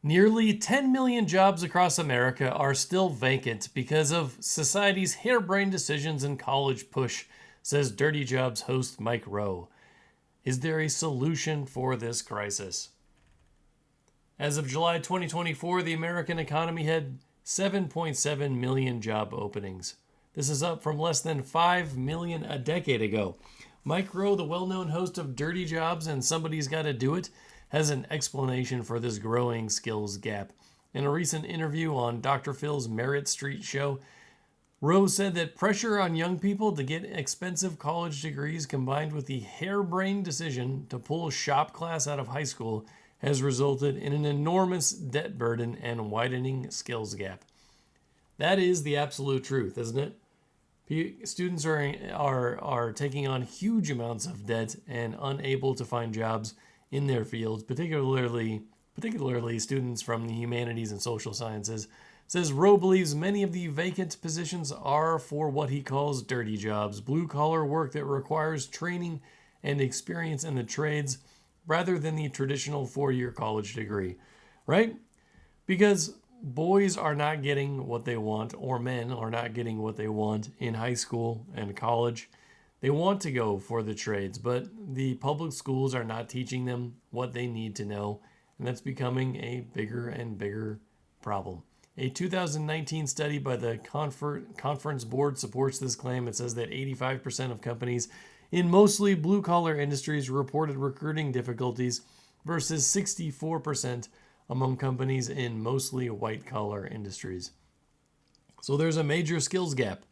Nearly 10 million jobs across America are still vacant because of society's harebrained decisions and college push, says Dirty Jobs host Mike Rowe. Is there a solution for this crisis? As of July 2024, the American economy had 7.7 million job openings. This is up from less than 5 million a decade ago. Mike Rowe, the well-known host of Dirty Jobs and Somebody's Gotta Do It, has an explanation for this growing skills gap. In a recent interview on Dr. Phil's Merit Street show, Rowe said that pressure on young people to get expensive college degrees combined with the harebrained decision to pull shop class out of high school has resulted in an enormous debt burden and widening skills gap. That is the absolute truth, isn't it? Students are taking on huge amounts of debt and unable to find jobs in their fields, particularly students from the humanities and social sciences. Says Rowe believes many of the vacant positions are for what he calls dirty jobs, blue-collar work that requires training and experience in the trades rather than the traditional four-year college degree, right? Because boys are not getting what they want, or men are not getting what they want in high school and college. They want to go for the trades, but the public schools are not teaching them what they need to know, and that's becoming a bigger and bigger problem. A 2019 study by the Conference Board supports this claim. It says that 85% of companies in mostly blue-collar industries reported recruiting difficulties versus 64% among companies in mostly white-collar industries. So there's a major skills gap,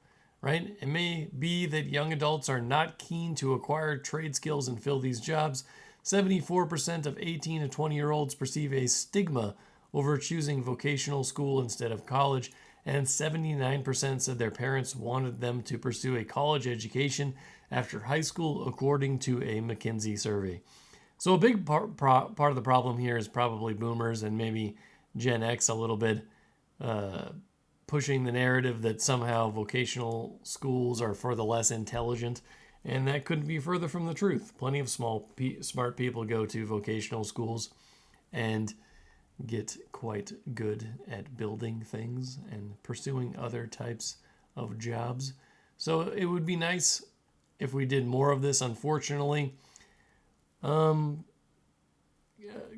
right? It may be that young adults are not keen to acquire trade skills and fill these jobs. 74% of 18 to 20-year-olds perceive a stigma over choosing vocational school instead of college, and 79% said their parents wanted them to pursue a college education after high school, according to a McKinsey survey. So a big part of the problem here is probably boomers and maybe Gen X a little bit, pushing the narrative that somehow vocational schools are for the less intelligent, and that couldn't be further from the truth. Plenty of smart people go to vocational schools and get quite good at building things and pursuing other types of jobs. So it would be nice if we did more of this. Unfortunately,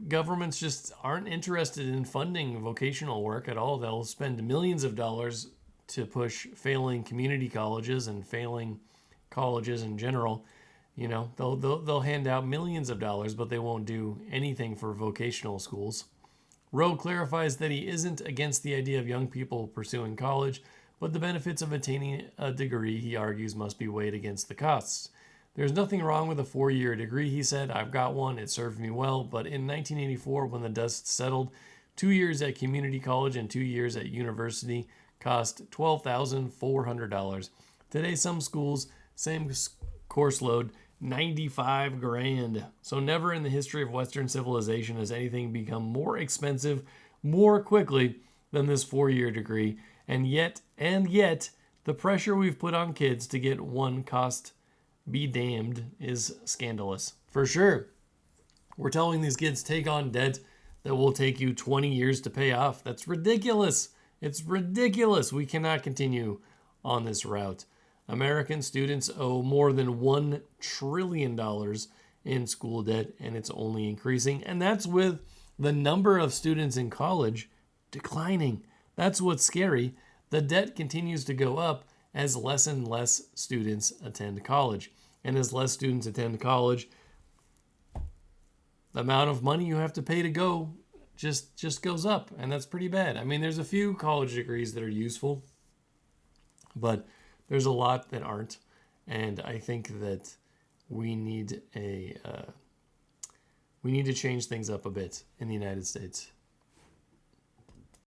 governments just aren't interested in funding vocational work at all. They'll spend millions of dollars to push failing community colleges and failing colleges in general. You know, they'll hand out millions of dollars, but they won't do anything for vocational schools. Rowe clarifies that he isn't against the idea of young people pursuing college, but the benefits of attaining a degree, he argues, must be weighed against the costs. There's nothing wrong with a 4-year degree, he said. I've got one. It served me well. But in 1984, when the dust settled, 2 years at community college and 2 years at university cost $12,400. Today, some schools, same course load, $95,000. So never in the history of Western civilization has anything become more expensive more quickly than this 4-year degree. And yet, the pressure we've put on kids to get one cost be damned is scandalous. For sure. We're telling these kids take on debt that will take you 20 years to pay off. That's ridiculous. It's ridiculous. We cannot continue on this route. American students owe more than $1 trillion in school debt, and it's only increasing. And that's with the number of students in college declining. That's what's scary. The debt continues to go up as less and less students attend college. And as less students attend college, the amount of money you have to pay to go just goes up, and that's pretty bad. I mean, there's a few college degrees that are useful, but there's a lot that aren't, and I think that we need to change things up a bit in the United States.